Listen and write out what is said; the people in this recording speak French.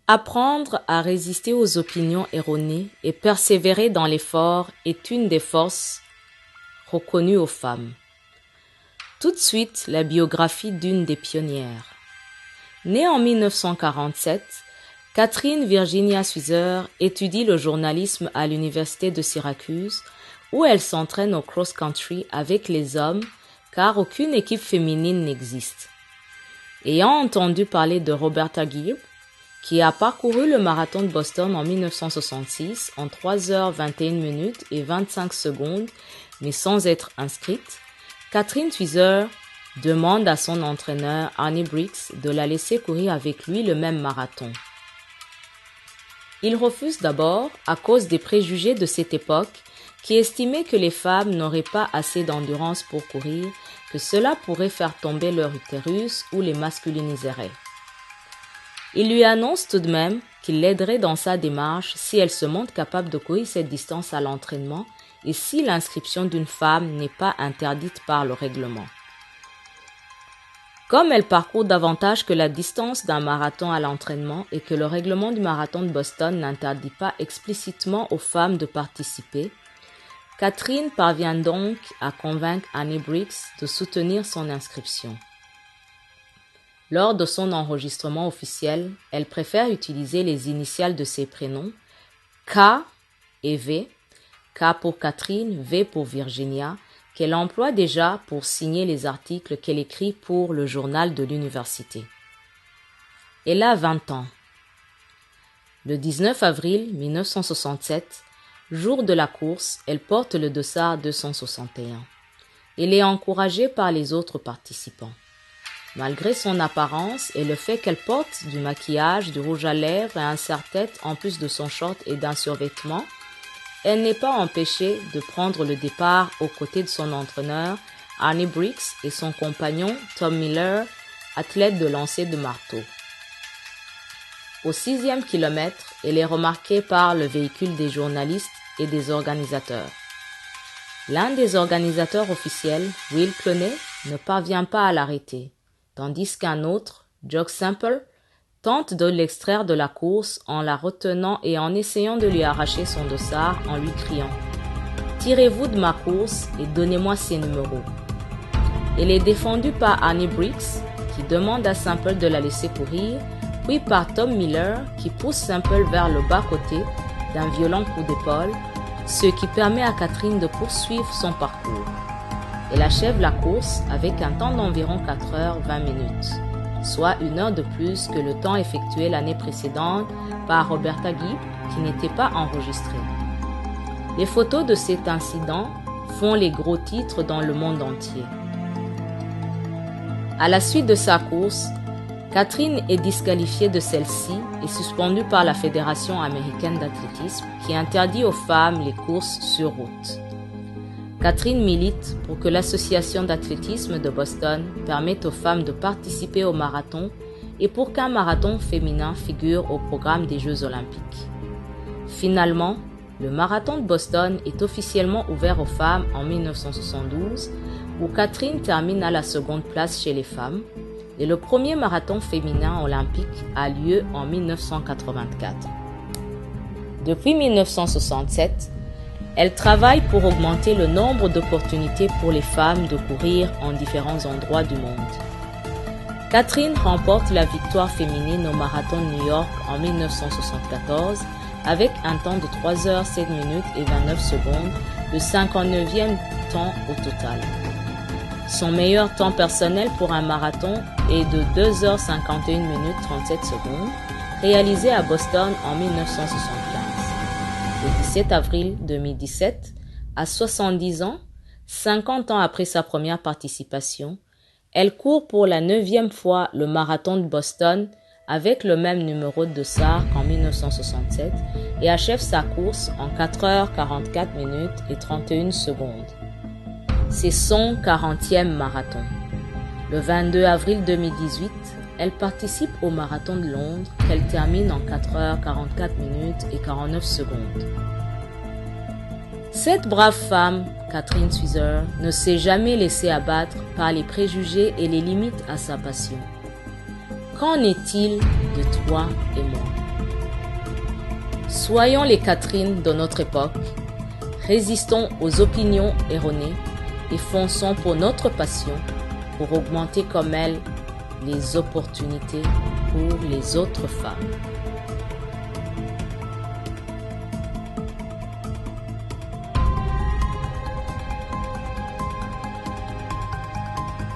Apprendre à résister aux opinions erronées et persévérer dans l'effort est une des forces reconnues aux femmes. Tout de suite, la biographie d'une des pionnières. Née en 1947, Catherine Virginia Switzer étudie le journalisme à l'université de Syracuse, où elle s'entraîne au cross-country avec les hommes, car aucune équipe féminine n'existe. Ayant entendu parler de Roberta Gibb, qui a parcouru le marathon de Boston en 1966 en 3h21 et 25 secondes, mais sans être inscrite, Catherine Switzer demande à son entraîneur Arnie Briggs de la laisser courir avec lui le même marathon. Il refuse d'abord à cause des préjugés de cette époque qui estimaient que les femmes n'auraient pas assez d'endurance pour courir, que cela pourrait faire tomber leur utérus ou les masculiniserait. Il lui annonce tout de même qu'il l'aiderait dans sa démarche si elle se montre capable de courir cette distance à l'entraînement et si l'inscription d'une femme n'est pas interdite par le règlement. Comme elle parcourt davantage que la distance d'un marathon à l'entraînement et que le règlement du marathon de Boston n'interdit pas explicitement aux femmes de participer, Catherine parvient donc à convaincre Arnie Briggs de soutenir son inscription. Lors de son enregistrement officiel, elle préfère utiliser les initiales de ses prénoms, K et V, K pour Catherine, V pour Virginia, qu'elle emploie déjà pour signer les articles qu'elle écrit pour le journal de l'université. Elle a 20 ans. Le 19 avril 1967, jour de la course, elle porte le dossard 261. Elle est encouragée par les autres participants. Malgré son apparence et le fait qu'elle porte du maquillage, du rouge à lèvres et un serre-tête en plus de son short et d'un survêtement, elle n'est pas empêchée de prendre le départ aux côtés de son entraîneur Arnie Briggs et son compagnon Tom Miller, athlète de lancer de marteau. Au 6e kilomètre, elle est remarquée par le véhicule des journalistes et des organisateurs. L'un des organisateurs officiels, Will Clooney, ne parvient pas à l'arrêter, tandis qu'un autre, Jock Semple, tente de l'extraire de la course en la retenant et en essayant de lui arracher son dossard en lui criant « Tirez-vous de ma course et donnez-moi ces numéros ». Elle est défendue par Arnie Briggs, qui demande à Semple de la laisser courir, puis par Tom Miller, qui pousse Semple vers le bas-côté d'un violent coup d'épaule, ce qui permet à Catherine de poursuivre son parcours. Elle achève la course avec un temps d'environ 4h20, soit 1 heure de plus que le temps effectué l'année précédente par Roberta Gibb, qui n'était pas enregistrée. Les photos de cet incident font les gros titres dans le monde entier. À la suite de sa course, Catherine est disqualifiée de celle-ci et suspendue par la Fédération américaine d'athlétisme qui interdit aux femmes les courses sur route. Catherine milite pour que l'association d'athlétisme de Boston permette aux femmes de participer au marathon et pour qu'un marathon féminin figure au programme des Jeux olympiques. Finalement, le marathon de Boston est officiellement ouvert aux femmes en 1972, où Catherine termine à la seconde place chez les femmes, et le premier marathon féminin olympique a lieu en 1984. Depuis 1967, elle travaille pour augmenter le nombre d'opportunités pour les femmes de courir en différents endroits du monde. Catherine remporte la victoire féminine au marathon de New York en 1974 avec un temps de 3h07 et 29 secondes, le 59e temps au total. Son meilleur temps personnel pour un marathon est de 2h51 37 secondes, réalisé à Boston en 1975. Le 17 avril 2017, à 70 ans, 50 ans après sa première participation, elle court pour la 9e fois le marathon de Boston avec le même numéro de dossard qu'en 1967 et achève sa course en 4h44 et 31 secondes. C'est son 40e marathon. Le 22 avril 2018, elle participe au marathon de Londres qu'elle termine en 4h44 et 49 secondes. Cette brave femme, Catherine Switzer, ne s'est jamais laissée abattre par les préjugés et les limites à sa passion. Qu'en est-il de toi et moi ? Soyons les Catherine de notre époque, résistons aux opinions erronées et fonçons pour notre passion pour augmenter comme elle les opportunités pour les autres femmes.